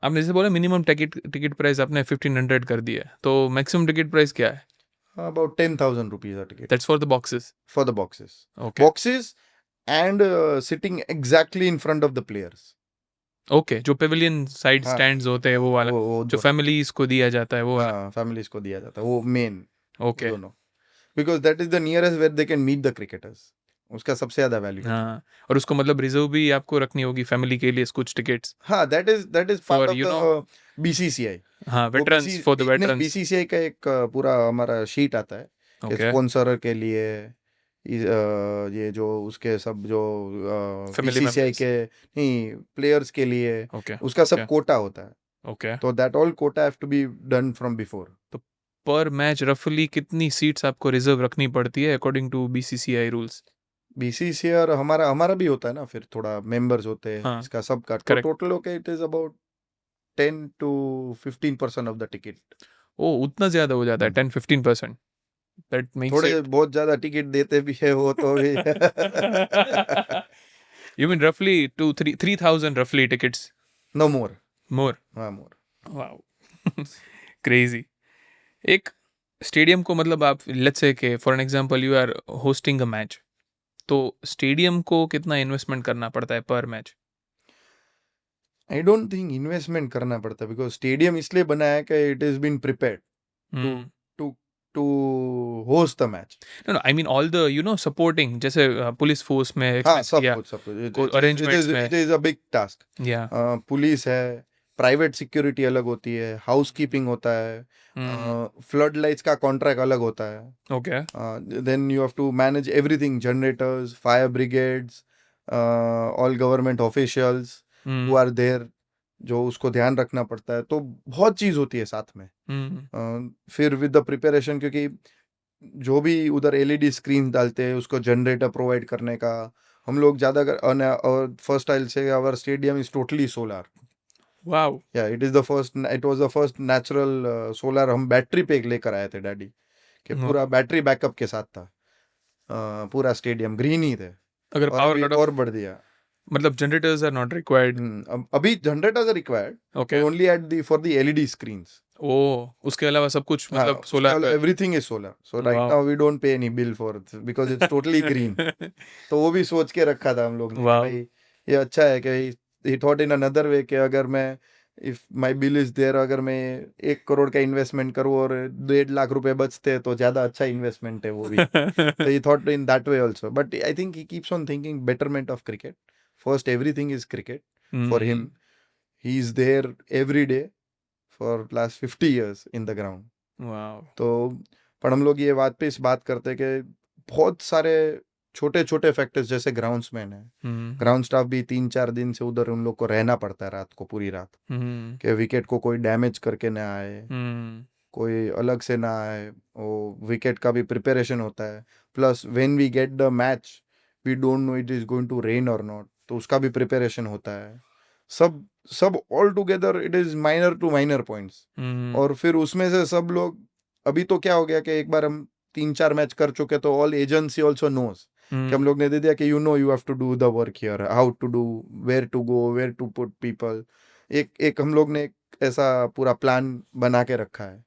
आपने जैसे बोला मिनिमम टिकट टिकट प्राइस आपने 1500 कर दिया है, तो मैक्सिमम टिकट प्राइस क्या है? About 10,000 rupees a ticket that's for the boxes. for the boxes. Okay. Boxes and sitting exactly in front of the players. Okay, जो पेविलियन साइड हाँ, stands होते हैं वो वाला, वो जो दोनों, फैमिलीज को दिया जाता है वो वाला. हाँ फैमिलीज को दिया जाता है वो मेन ओके. दोनों, because that is the nearest where they can meet the cricketers, उसका सबसे ज्यादा वैल्यू है। हाँ, और उसको मतलब रिजर्व भी आपको रखनी होगी फैमिली के लिए कुछ टिकट्स हाँ, that is part for of you know. The BCCI. हाँ, वो वेटरन्स, फॉर द नहीं, वेटरन्स. बीसीसीआई का एक पूरा हमारा शीट आता है कि ओके. स्पॉन्सर के लिए ये जो उसके सब जो फैमिली बीसीसीआई मेंबर्स. के नहीं प्लेयर्स के लिए ओके. उसका सब ओके. कोटा होता है, ओके. तो that all quota have to be done from before. तो पर मैच रफली कितनी सीट्स आपको रिजर्व रखनी पड़ती है according to BCCI rules? BCCI और हमारा हमारा भी होता है ना, फिर थोड़ा मेंबर्स होते हैं हाँ, इसका सब का, तो correct. Total okay it is about 10 to 15% of the ticket. ओ, उतना ज़्यादा हो जाता है, 10-15%. दैट मेक्स थोड़े इट. बहुत ज्यादा टिकट देते भी है वो तो भी। You mean roughly 2-3,000 roughly tickets no more. more? हाँ मोर। Wow. Crazy. एक स्टेडियम को मतलब आप लेट्स से कि for an example you are hosting a match, तो स्टेडियम को कितना इन्वेस्टमेंट करना पड़ता है पर मैच? आई डोंट थिंक इन्वेस्टमेंट करना पड़ता, बिकॉज स्टेडियम इसलिए बना है कि it is been prepared to hmm. To to host the match. No no, I mean all the supporting, जैसे पुलिस फोर्स में हाँ, एक्सपेंस सब किया, कुछ सब कुछ को अरेंजमेंट्स में. It is a big task. या. पुलिस है, प्राइवेट सिक्योरिटी अलग होती है, हाउस कीपिंग होता है, फ्लड लाइट्स का कॉन्ट्रैक्ट अलग होता है, okay. then you have to manage everything, generators, fire brigades, all government officials who are there, जो उसको ध्यान रखना पड़ता है, तो बहुत चीज होती है साथ में। फिर विद द प्रिपरेशन, क्योंकि जो भी उधर एलईडी स्क्रीन डालते हैं उसको जनरेटर प्रोवाइड करने का हम लोग ज्यादा और फर्स्ट आई से our stadium is totally solar. Wow. Yeah it was the first natural solar, हम बैटरी पे लेकर आए थे डैडी, कि पूरा बैटरी बैकअप के साथ था, पूरा स्टेडियम ग्रीन ही थे, अगर और पावर अभी कट और ऑफ, बढ़ दिया। मतलब जनरेटर्स आर नॉट रिक्वायर्ड. अभी generators are required okay. Only at the for the LED screens. ओ, उसके अलावा सब कुछ हाँ, मतलब उसके सोलर पे. Everything is solar, so right wow. Now we don't pay any bill for, because it's totally green. तो वो भी सोच के रखा था हम लोग ने कि वाओ. भाई ये अच्छा है, कि ही थॉट इन अनदर वे कि अगर मैं if my bill is there, अगर मैं 1 करोड़ का इन्वेस्टमेंट करूँ और 1.5 लाख रुपए बचते हैं तो ज्यादा अच्छा इन्वेस्टमेंट है वो भी। तो he thought in that way also, but I think he keeps on thinking betterment of cricket first, everything is cricket for him, he is there every day for last 50 years in the ground. Wow. तो पर हम लोग ये बात पे इस बात करते हैं कि बहुत सारे छोटे छोटे फैक्टर्स, जैसे ग्राउंड्समैन है, ग्राउंड स्टाफ भी 3-4 दिन से उधर उन लोग को रहना पड़ता है रात को, पूरी रात, कि विकेट को कोई डैमेज करके ना आए, कोई अलग से ना आए, वो विकेट का भी प्रिपरेशन होता है। Plus when we get the match we don't know it is going to rain और नॉट, तो उसका भी प्रिपरेशन होता है। सब सब all together it is minor to minor points. और फिर उसमें से सब लोग, अभी तो क्या हो गया कि एक बार हम 3-4 मैच कर चुके तो ऑल एजेंसी ऑल्सो नोस कि हम लोग ने दे दिया कि you have to do the work here, how to do, where to go, where to put people. एक एक हम लोग ने एक ऐसा पूरा प्लान बना के रखा है।